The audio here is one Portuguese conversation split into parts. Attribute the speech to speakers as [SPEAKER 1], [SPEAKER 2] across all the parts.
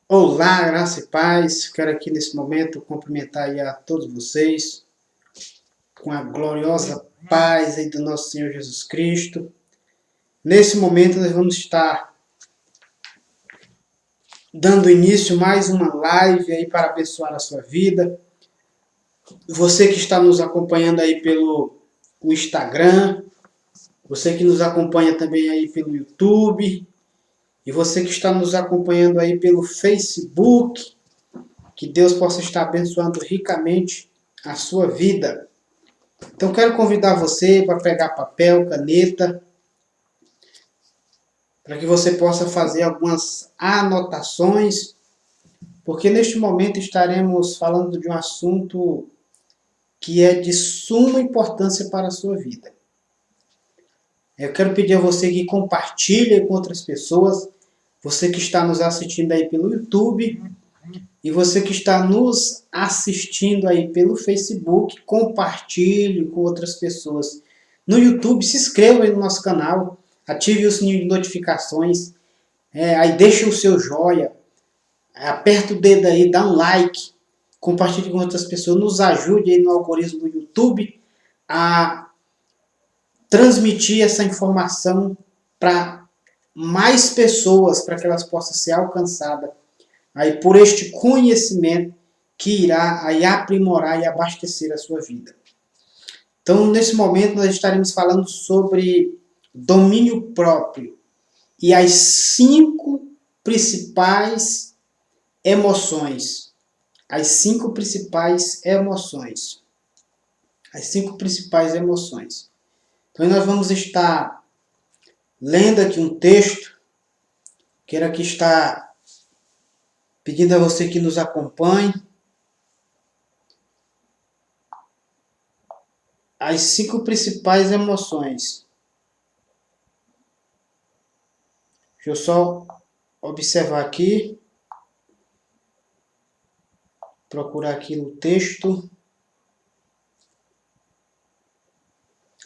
[SPEAKER 1] Olá, graça e paz. Quero aqui nesse momento cumprimentar aí a todos vocês com a gloriosa paz aí do nosso Senhor Jesus Cristo. Nesse momento nós vamos estar dando início a mais uma live aí para abençoar a sua vida. Você que está nos acompanhando aí pelo Instagram, você que nos acompanha também aí pelo YouTube, e você que está nos acompanhando aí pelo Facebook, que Deus possa estar abençoando ricamente a sua vida. Então quero convidar você para pegar papel, caneta, para que você possa fazer algumas anotações, porque neste momento estaremos falando de um assunto que é de suma importância para a sua vida. Eu quero pedir a você que compartilhe com outras pessoas, você que está nos assistindo aí pelo YouTube e você que está nos assistindo aí pelo Facebook, compartilhe com outras pessoas. No YouTube, se inscreva aí no nosso canal, ative o sininho de notificações, aí deixa o seu joia, aperta o dedo aí, dá um like, compartilhe com outras pessoas, nos ajude aí no algoritmo do YouTube a transmitir essa informação para mais pessoas, para que elas possam ser alcançadas aí por este conhecimento que irá aí aprimorar e abastecer a sua vida. Então, nesse momento, nós estaremos falando sobre domínio próprio e as 5 principais emoções. As 5 principais emoções. As 5 principais emoções. Então, nós vamos estar lendo aqui um texto. Quero aqui estar pedindo a você que nos acompanhe. As 5 principais emoções. Deixa eu só observar aqui. Procurar aqui no texto.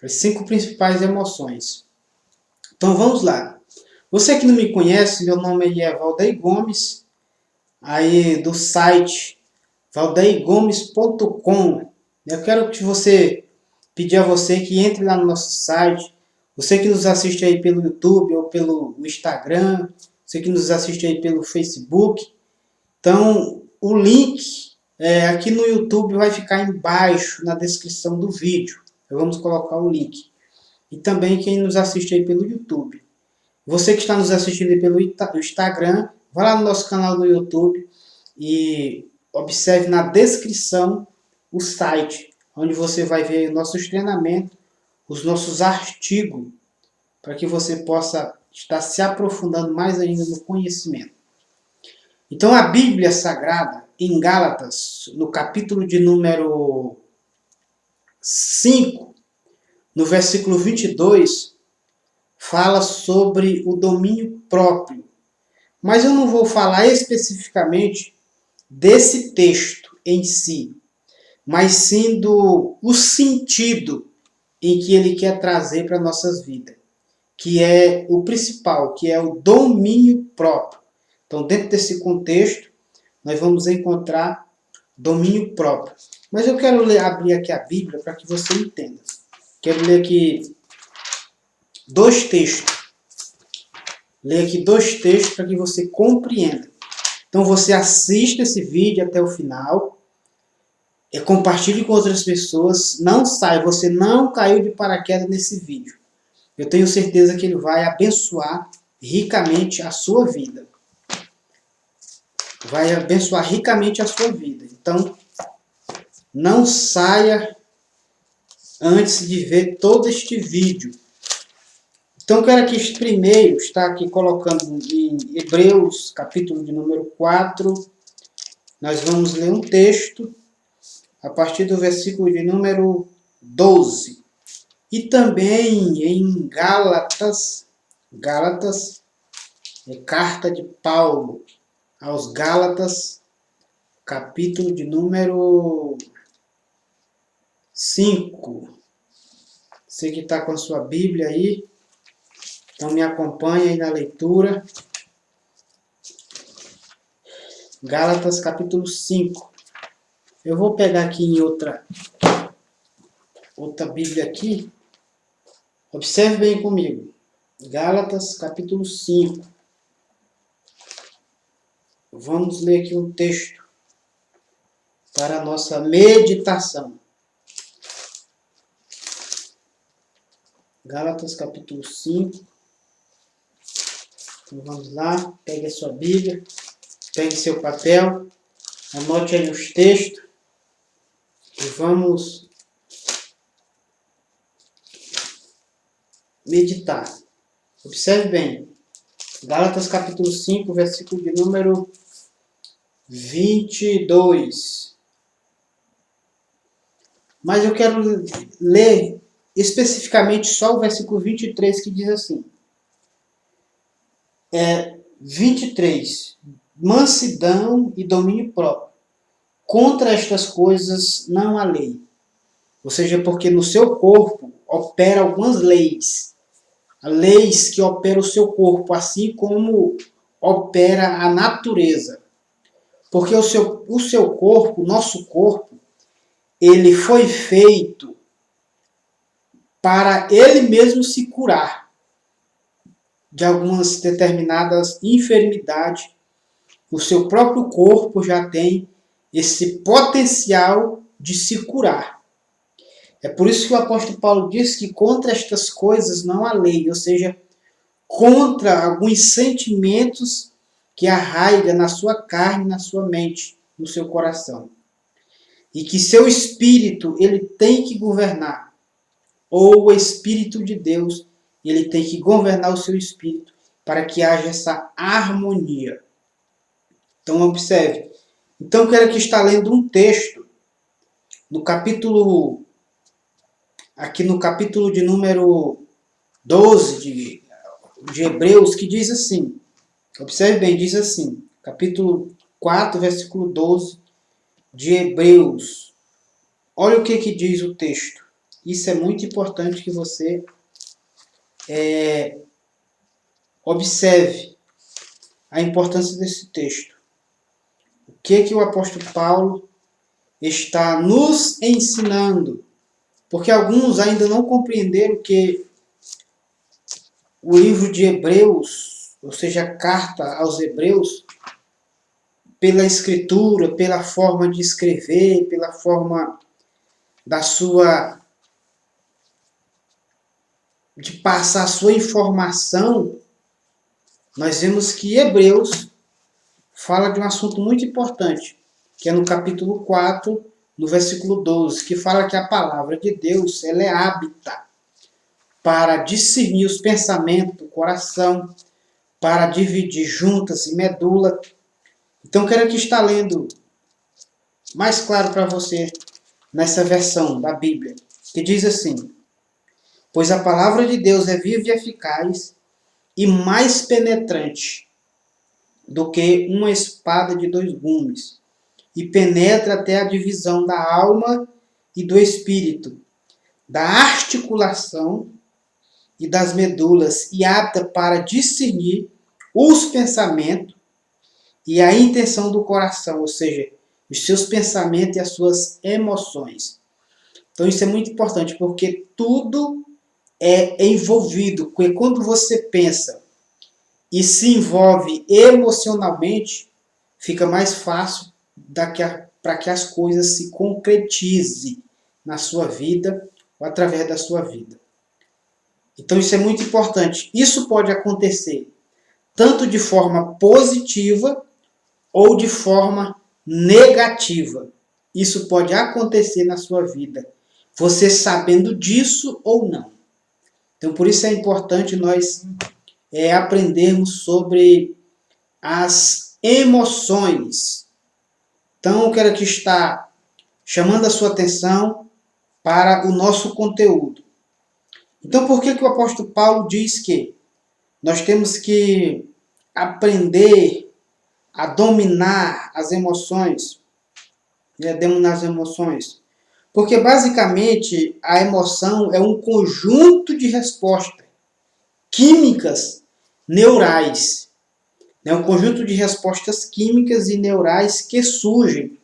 [SPEAKER 1] As 5 principais emoções. Então vamos lá. Você que não me conhece, meu nome é Valdeir Gomes, aí do site valdeirgomes.com. Eu quero que você pedir a você que entre lá no nosso site. Você que nos assiste aí pelo YouTube ou pelo Instagram, você que nos assiste aí pelo Facebook. Então, o link aqui no YouTube vai ficar embaixo na descrição do vídeo. Vamos colocar o link. E também quem nos assiste aí pelo YouTube. Você que está nos assistindo aí pelo Instagram, vá lá no nosso canal no YouTube e observe na descrição o site, onde você vai ver nossos treinamentos, os nossos artigos, para que você possa estar se aprofundando mais ainda no conhecimento. Então a Bíblia Sagrada, em Gálatas, no capítulo de número 5, no versículo 22, fala sobre o domínio próprio. Mas eu não vou falar especificamente desse texto em si, mas sim o sentido em que ele quer trazer para nossas vidas, que é o principal, que é o domínio próprio. Então, dentro desse contexto, nós vamos encontrar domínio próprio. Mas eu quero abrir aqui a Bíblia para que você entenda. Quero ler aqui 2 textos. Ler aqui 2 textos para que você compreenda. Então você assista esse vídeo até o final, compartilhe com outras pessoas, não saia, você não caiu de paraquedas nesse vídeo. Eu tenho certeza que ele vai abençoar ricamente a sua vida. Vai abençoar ricamente a sua vida. Então, não saia antes de ver todo este vídeo. Então, eu quero aqui primeiro estar aqui colocando em Hebreus, capítulo de número 4. Nós vamos ler um texto a partir do versículo de número 12. E também em Gálatas, carta de Paulo aos Gálatas, capítulo de número 5. Você que está com a sua Bíblia aí, então me acompanha aí na leitura. Gálatas capítulo 5. Eu vou pegar aqui em outra Bíblia aqui. Observe bem comigo. Gálatas capítulo 5. Vamos ler aqui um texto para a nossa meditação. Gálatas capítulo 5. Então vamos lá, pegue a sua Bíblia, pegue seu papel, anote aí os textos e vamos meditar. Observe bem. Gálatas capítulo 5, versículo de número 22. Mas eu quero ler especificamente só o versículo 23, que diz assim. 23. Mansidão e domínio próprio. Contra estas coisas não há lei. Ou seja, porque no seu corpo opera algumas leis. Leis que operam o seu corpo, assim como opera a natureza. Porque o seu corpo, o nosso corpo, ele foi feito para ele mesmo se curar de algumas determinadas enfermidades. O seu próprio corpo já tem esse potencial de se curar. É por isso que o apóstolo Paulo diz que contra estas coisas não há lei, ou seja, contra alguns sentimentos que arraiga na sua carne, na sua mente, no seu coração. E que seu espírito, ele tem que governar. Ou o Espírito de Deus, ele tem que governar o seu espírito para que haja essa harmonia. Então observe. Então eu quero aqui estar lendo um texto aqui no capítulo de número 12 de Hebreus, que diz assim. Observe bem, diz assim. Capítulo 4, versículo 12 de Hebreus. Olha o que diz o texto. Isso é muito importante que você observe a importância desse texto. O que o apóstolo Paulo está nos ensinando? Porque alguns ainda não compreenderam que o livro de Hebreus, ou seja, a carta aos Hebreus, pela escritura, pela forma de escrever, pela forma de passar a sua informação, nós vemos que Hebreus fala de um assunto muito importante, que é no capítulo 4, no versículo 12, que fala que a palavra de Deus, ela é hábita para discernir os pensamentos do coração, para dividir juntas e medula. Então, quero aqui estar lendo mais claro para você nessa versão da Bíblia, que diz assim: pois a palavra de Deus é viva e eficaz e mais penetrante do que uma espada de 2 gumes, e penetra até a divisão da alma e do espírito, da articulação e das medulas, e apta para discernir os pensamentos e a intenção do coração, ou seja, os seus pensamentos e as suas emoções. Então isso é muito importante, porque tudo é envolvido, porque quando você pensa e se envolve emocionalmente, fica mais fácil para que as coisas se concretizem na sua vida ou através da sua vida. Então isso é muito importante. Isso pode acontecer tanto de forma positiva ou de forma negativa. Isso pode acontecer na sua vida, você sabendo disso ou não. Então por isso é importante nós aprendermos sobre as emoções. Então eu quero aqui estar chamando a sua atenção para o nosso conteúdo. Então por que o apóstolo Paulo diz que nós temos que aprender a dominar as emoções? Dominar as emoções. Porque basicamente a emoção é um conjunto de respostas químicas neurais, É um conjunto de respostas químicas e neurais que surgem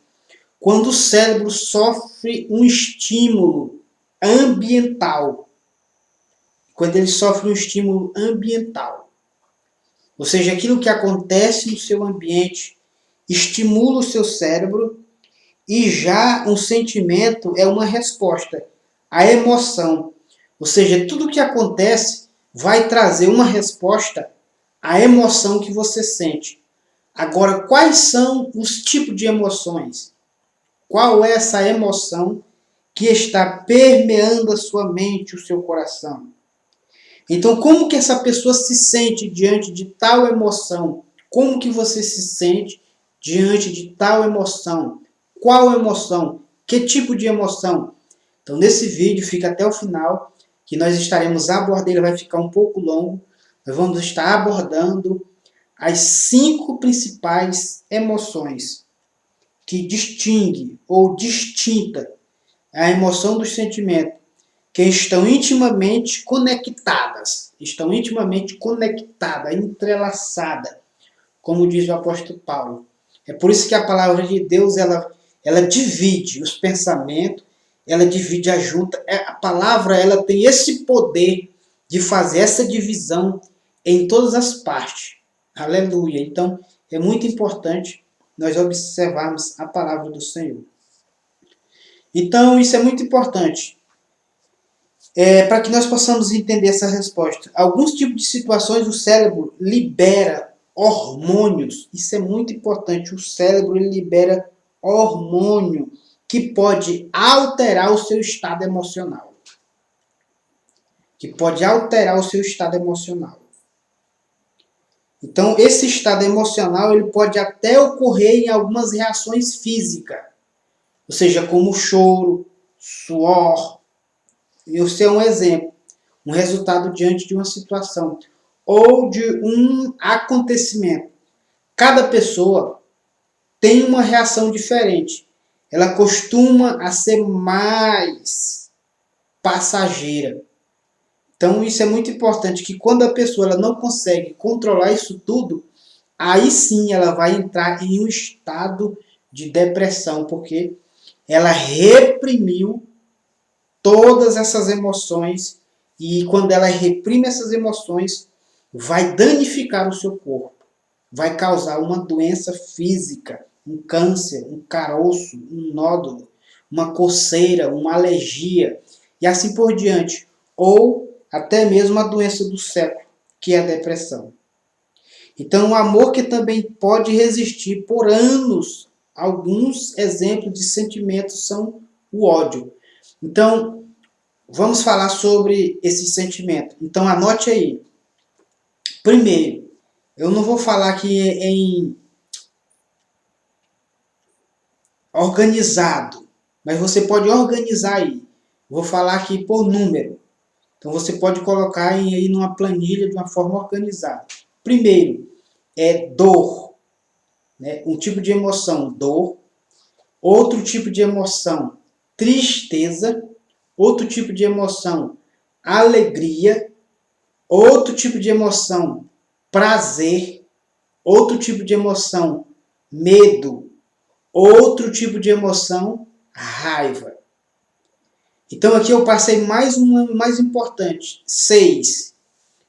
[SPEAKER 1] quando o cérebro sofre um estímulo ambiental. Quando ele sofre um estímulo ambiental. Ou seja, aquilo que acontece no seu ambiente estimula o seu cérebro e já um sentimento é uma resposta. A emoção. Ou seja, tudo que acontece vai trazer uma resposta à emoção que você sente. Agora, quais são os tipos de emoções? Qual é essa emoção que está permeando a sua mente, o seu coração? Então, como que essa pessoa se sente diante de tal emoção? Como que você se sente diante de tal emoção? Qual emoção? Que tipo de emoção? Então, nesse vídeo, fica até o final, que nós estaremos abordando, ele vai ficar um pouco longo, nós vamos estar abordando as 5 principais emoções que distingue ou distinta a emoção do sentimento, que estão intimamente conectadas, entrelaçadas, como diz o apóstolo Paulo. É por isso que a palavra de Deus, ela divide os pensamentos, ela divide a junta. A palavra, ela tem esse poder de fazer essa divisão em todas as partes. Aleluia. Então, é muito importante nós observarmos a palavra do Senhor. Então, isso é muito importante. Para que nós possamos entender essa resposta. Alguns tipos de situações o cérebro libera hormônios. Isso é muito importante. O cérebro libera hormônio que pode alterar o seu estado emocional. Então, esse estado emocional ele pode até ocorrer em algumas reações físicas. Ou seja, como choro, suor. Isso é um exemplo. Um resultado diante de uma situação ou de um acontecimento. Cada pessoa tem uma reação diferente. Ela costuma a ser mais passageira. Então isso é muito importante, que quando a pessoa ela não consegue controlar isso tudo, aí sim ela vai entrar em um estado de depressão, porque ela reprimiu todas essas emoções. E quando ela reprime essas emoções, vai danificar o seu corpo. Vai causar uma doença física, um câncer, um caroço, um nódulo, uma coceira, uma alergia e assim por diante. Ou até mesmo a doença do século, que é a depressão. Então, o amor que também pode resistir por anos. Alguns exemplos de sentimentos são o ódio. Então, vamos falar sobre esse sentimento. Então, anote aí. Primeiro, eu não vou falar aqui em organizado, mas você pode organizar aí. Vou falar aqui por número. Então, você pode colocar aí numa planilha de uma forma organizada. Primeiro, é dor. Né? Um tipo de emoção, dor. Outro tipo de emoção, tristeza. Outro tipo de emoção, alegria. Outro tipo de emoção, prazer. Outro tipo de emoção, medo. Outro tipo de emoção, raiva. Então aqui eu passei mais uma mais importante, 6.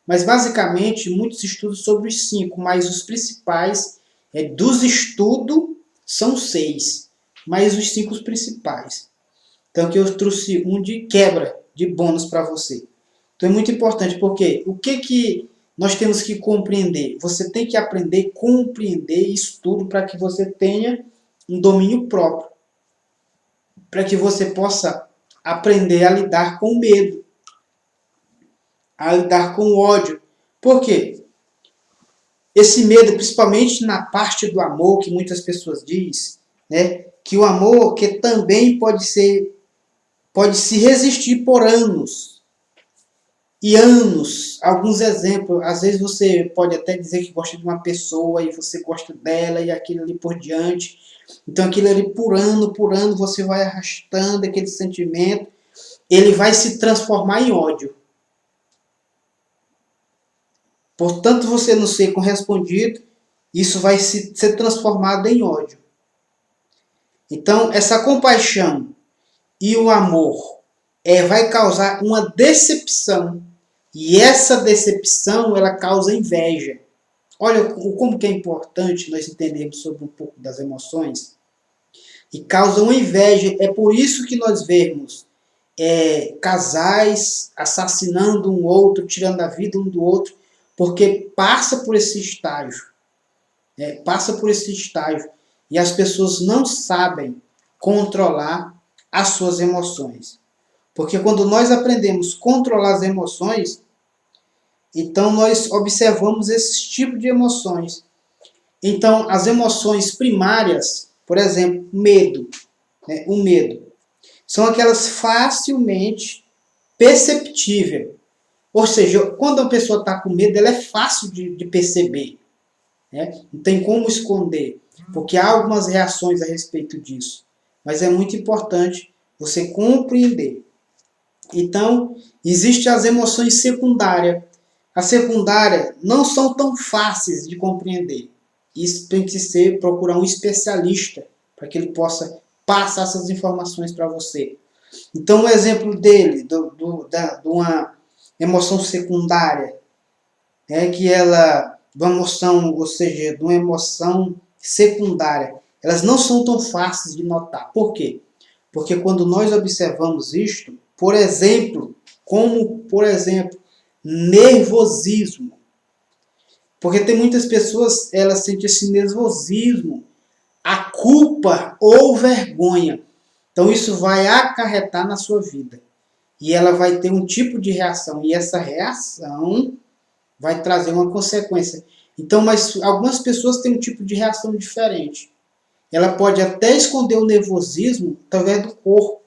[SPEAKER 1] Mas basicamente muitos estudos sobre os 5, mas os principais dos estudos são 6, mas os 5 principais. Então aqui eu trouxe um de quebra de bônus para você. Então é muito importante, porque o que nós temos que compreender? Você tem que aprender a compreender isso tudo para que você tenha um domínio próprio. Para que você possa aprender a lidar com o medo, a lidar com o ódio. Por quê? Esse medo, principalmente na parte do amor, que muitas pessoas dizem, né, que o amor que também pode se resistir por anos. E anos, alguns exemplos, às vezes você pode até dizer que gosta de uma pessoa e você gosta dela e aquilo ali por diante. Então aquilo ali por ano você vai arrastando aquele sentimento, ele vai se transformar em ódio. Portanto, você não ser correspondido isso vai ser transformado em ódio. Então, essa compaixão e o amor vai causar uma decepção. E essa decepção, ela causa inveja. Olha como que é importante nós entendermos sobre um pouco das emoções. E causa uma inveja. É por isso que nós vemos casais assassinando um outro, tirando a vida um do outro, porque passa por esse estágio. Passa por esse estágio. E as pessoas não sabem controlar as suas emoções. Porque quando nós aprendemos a controlar as emoções, então nós observamos esse tipo de emoções. Então, as emoções primárias, por exemplo, medo. O medo. São aquelas facilmente perceptíveis. Ou seja, quando a pessoa está com medo, ela é fácil de perceber. Não tem como esconder, porque há algumas reações a respeito disso. Mas é muito importante você compreender. Então, existem as emoções secundárias. As secundárias não são tão fáceis de compreender. Isso tem que procurar um especialista para que ele possa passar essas informações para você. Então, um exemplo dele, de uma emoção secundária, que ela, uma emoção, ou seja, de uma emoção secundária, elas não são tão fáceis de notar. Por quê? Porque quando nós observamos isto, por exemplo, nervosismo. Porque tem muitas pessoas, elas sentem esse nervosismo, a culpa ou vergonha. Então isso vai acarretar na sua vida. E ela vai ter um tipo de reação. E essa reação vai trazer uma consequência. Então, mas algumas pessoas têm um tipo de reação diferente. Ela pode até esconder o nervosismo através do corpo.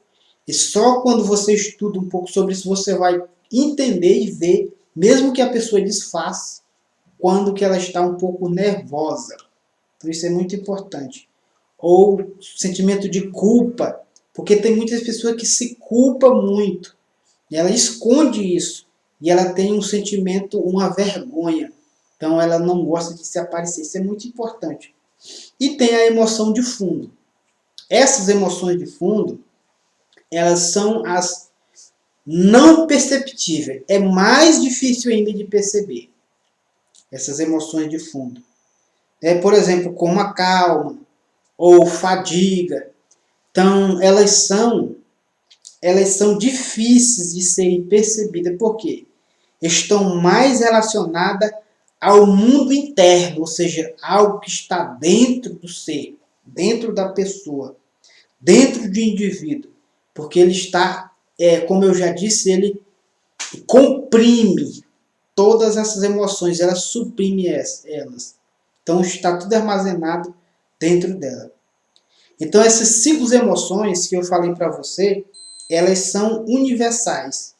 [SPEAKER 1] E só quando você estuda um pouco sobre isso, você vai entender e ver, mesmo que a pessoa disfarce, quando que ela está um pouco nervosa. Então isso é muito importante. Ou sentimento de culpa, porque tem muitas pessoas que se culpam muito. E ela esconde isso. E ela tem um sentimento, uma vergonha. Então ela não gosta de se aparecer. Isso é muito importante. E tem a emoção de fundo. Essas emoções de fundo, elas são as não perceptíveis. É mais difícil ainda de perceber. Essas emoções de fundo. Por exemplo, como a calma ou fadiga. Então, elas são difíceis de serem percebidas. Por quê? Estão mais relacionadas ao mundo interno, ou seja, algo que está dentro do ser, dentro da pessoa, dentro do indivíduo. Porque ele está, como eu já disse, ele comprime todas essas emoções, ela suprime elas. Então está tudo armazenado dentro dela. Então essas 5 emoções que eu falei para você, elas são universais.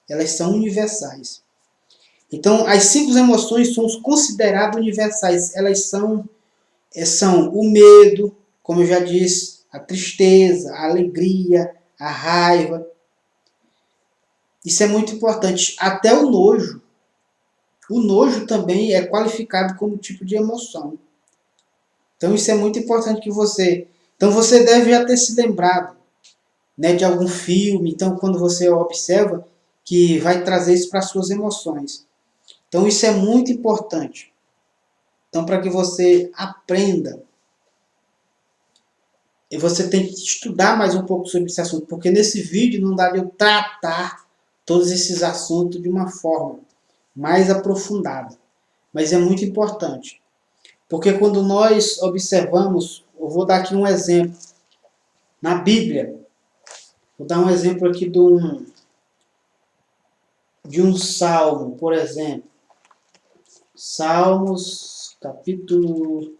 [SPEAKER 1] Elas são universais. Então as 5 emoções são consideradas universais. Elas são o medo, como eu já disse, a tristeza, a alegria, a raiva. Isso é muito importante. Até o nojo. O nojo também é qualificado como tipo de emoção. Então isso é muito importante que você... Então você deve já ter se lembrado, de algum filme. Então quando você observa, que vai trazer isso para as suas emoções. Então isso é muito importante. Então para que você aprenda, e você tem que estudar mais um pouco sobre esse assunto, porque nesse vídeo não dá de eu tratar todos esses assuntos de uma forma mais aprofundada. Mas é muito importante. Porque quando nós observamos, eu vou dar aqui um exemplo. Na Bíblia, vou dar um exemplo aqui de um salmo, por exemplo. Salmos, capítulo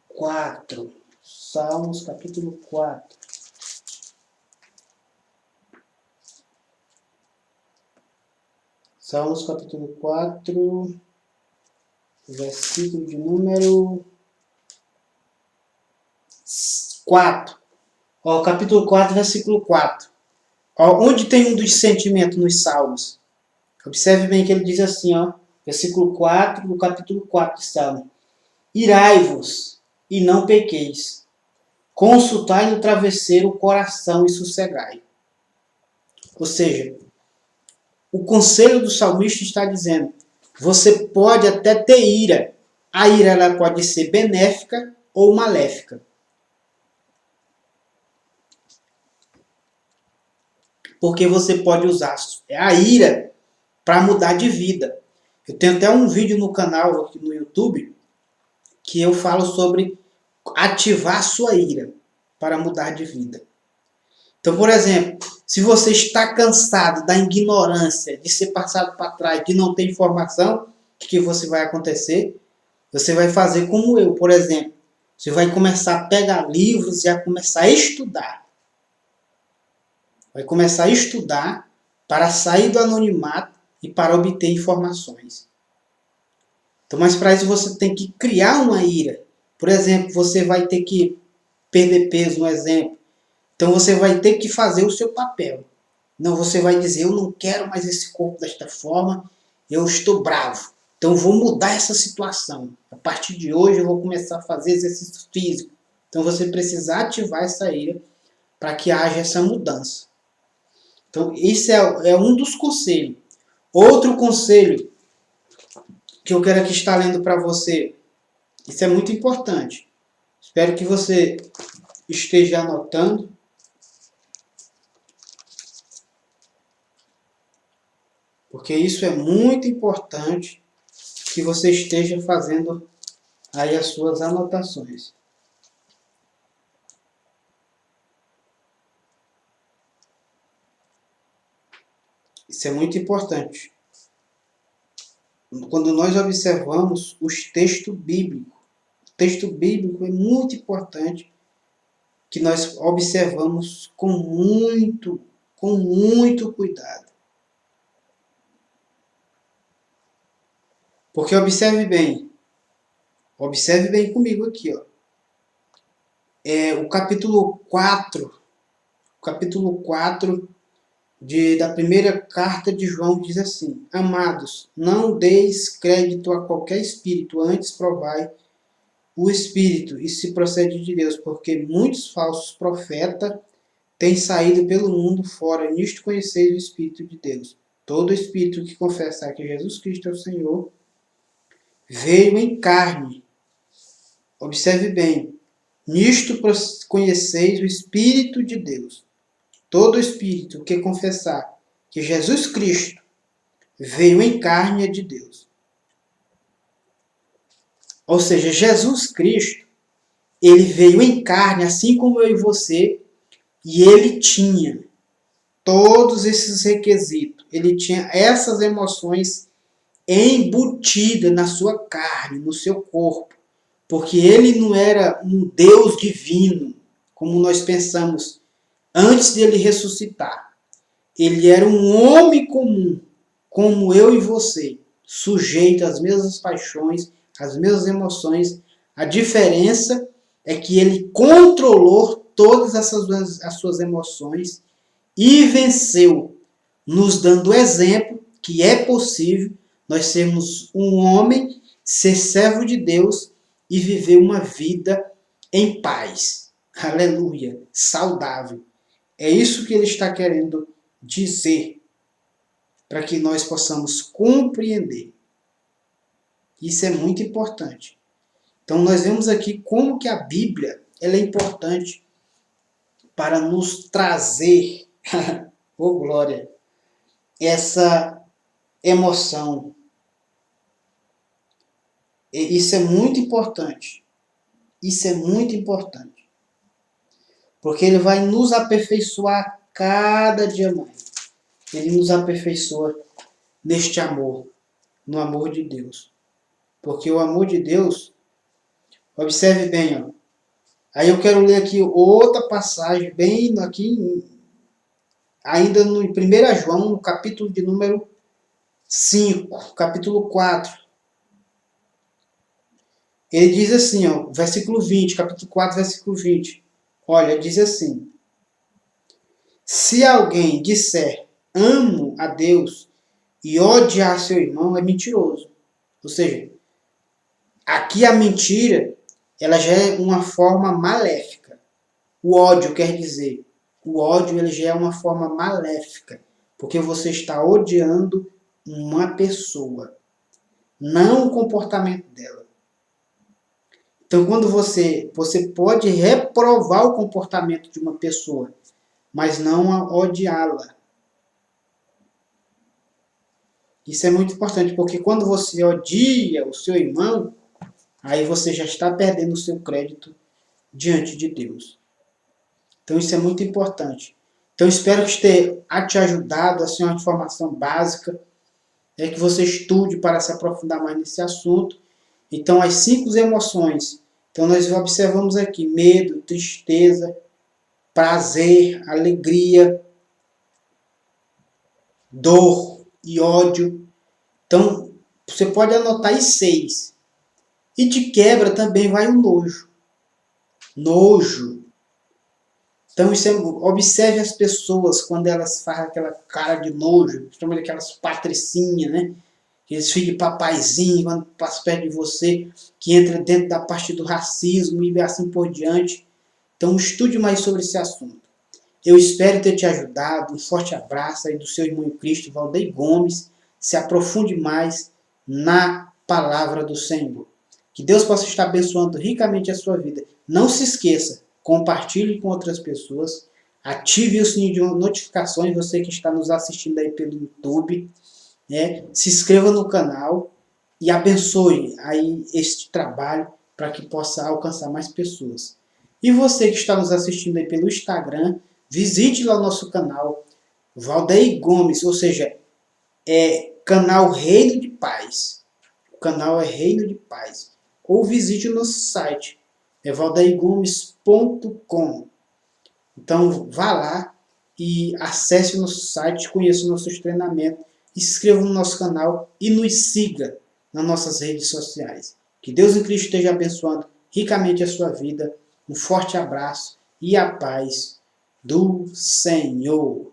[SPEAKER 1] 4. Salmos, capítulo 4. Salmos, capítulo 4, versículo de número 4. Capítulo 4, versículo 4. Onde tem um dos sentimentos nos Salmos? Observe bem que ele diz assim, versículo 4 do capítulo 4 de Salmo. Irai-vos e não pequeis. Consultai no travesseiro o coração e sossegai. Ou seja, o conselho do salmista está dizendo, você pode até ter ira. A ira ela pode ser benéfica ou maléfica. Porque você pode usar a ira para mudar de vida. Eu tenho até um vídeo no canal aqui no YouTube que eu falo sobre ativar sua ira para mudar de vida. Então, por exemplo, se você está cansado da ignorância, de ser passado para trás, de não ter informação, o que você vai acontecer? Você vai fazer como eu, por exemplo. Você vai começar a pegar livros e a começar a estudar. Vai começar a estudar para sair do anonimato e para obter informações. Então, mas para isso você tem que criar uma ira. Por exemplo, você vai ter que perder peso, um exemplo. Então você vai ter que fazer o seu papel. Não, você vai dizer, eu não quero mais esse corpo desta forma, eu estou bravo. Então eu vou mudar essa situação. A partir de hoje eu vou começar a fazer exercício físico. Então você precisa ativar essa ira para que haja essa mudança. Então esse é um dos conselhos. Outro conselho que eu quero aqui estar lendo para você. Isso é muito importante. Espero que você esteja anotando. Porque isso é muito importante que você esteja fazendo aí as suas anotações. Isso é muito importante. Quando nós observamos os textos bíblicos, o texto bíblico é muito importante que nós observamos com muito cuidado. Porque observe bem comigo aqui, ó. O capítulo 4 da primeira carta de João diz assim: Amados, não deis crédito a qualquer espírito, antes provai o espírito e se procede de Deus, porque muitos falsos profetas têm saído pelo mundo fora, nisto conheceis o Espírito de Deus. Todo espírito que confessar que Jesus Cristo é o Senhor veio em carne. Observe bem, nisto conheceis o Espírito de Deus. Todo espírito que confessar que Jesus Cristo veio em carne é de Deus. Ou seja, Jesus Cristo, ele veio em carne, assim como eu e você, e ele tinha todos esses requisitos. Ele tinha essas emoções embutidas na sua carne, no seu corpo. Porque ele não era um Deus divino, como nós pensamos antes de ele ressuscitar. Ele era um homem comum, como eu e você, sujeito às mesmas paixões, às mesmas emoções. A diferença é que ele controlou todas as suas emoções e venceu, nos dando exemplo que é possível nós sermos um homem, ser servo de Deus e viver uma vida em paz. Aleluia, saudável. É isso que ele está querendo dizer, para que nós possamos compreender. Isso é muito importante. Então nós vemos aqui como que a Bíblia ela é importante para nos trazer, oh glória, essa emoção. E isso é muito importante. Isso é muito importante. Porque ele vai nos aperfeiçoar cada dia mais. Ele nos aperfeiçoa neste amor, no amor de Deus. Porque o amor de Deus, observe bem, ó. Aí eu quero ler aqui outra passagem, bem aqui, ainda no 1 João, no capítulo de número 5, capítulo 4. Ele diz assim, ó, versículo 20, capítulo 4, versículo 20. Olha, diz assim: Se alguém disser amo a Deus e odiar seu irmão, é mentiroso. Ou seja, aqui a mentira, ela já é uma forma maléfica. O ódio quer dizer, o ódio ele já é uma forma maléfica, porque você está odiando uma pessoa, não o comportamento dela. Então, quando você pode reprovar o comportamento de uma pessoa, mas não odiá-la. Isso é muito importante, porque quando você odia o seu irmão, aí você já está perdendo o seu crédito diante de Deus. Então isso é muito importante. Então espero que tenha te ajudado a ser uma informação básica, que você estude para se aprofundar mais nesse assunto. Então as 5 emoções. Então nós observamos aqui medo, tristeza, prazer, alegria, dor e ódio. Então você pode anotar as 6. E de quebra também vai o nojo. Nojo. Então, observe as pessoas quando elas fazem aquela cara de nojo, principalmente aquelas patricinhas, né? Aqueles filhos de papaizinho, quando passa perto de você, que entra dentro da parte do racismo e assim por diante. Então, estude mais sobre esse assunto. Eu espero ter te ajudado. Um forte abraço aí do seu irmão em Cristo, Valdeir Gomes. Se aprofunde mais na palavra do Senhor. Que Deus possa estar abençoando ricamente a sua vida. Não se esqueça, compartilhe com outras pessoas, ative o sininho de notificações, você que está nos assistindo aí pelo YouTube, se inscreva no canal e abençoe aí este trabalho para que possa alcançar mais pessoas. E você que está nos assistindo aí pelo Instagram, visite lá o nosso canal, Valdeir Gomes, ou seja, canal Reino de Paz. O canal é Reino de Paz. Ou visite o nosso site, valdeirgomes.com. Então vá lá e acesse o nosso site, conheça nossos treinamentos, inscreva no nosso canal e nos siga nas nossas redes sociais. Que Deus em Cristo esteja abençoando ricamente a sua vida. Um forte abraço e a paz do Senhor.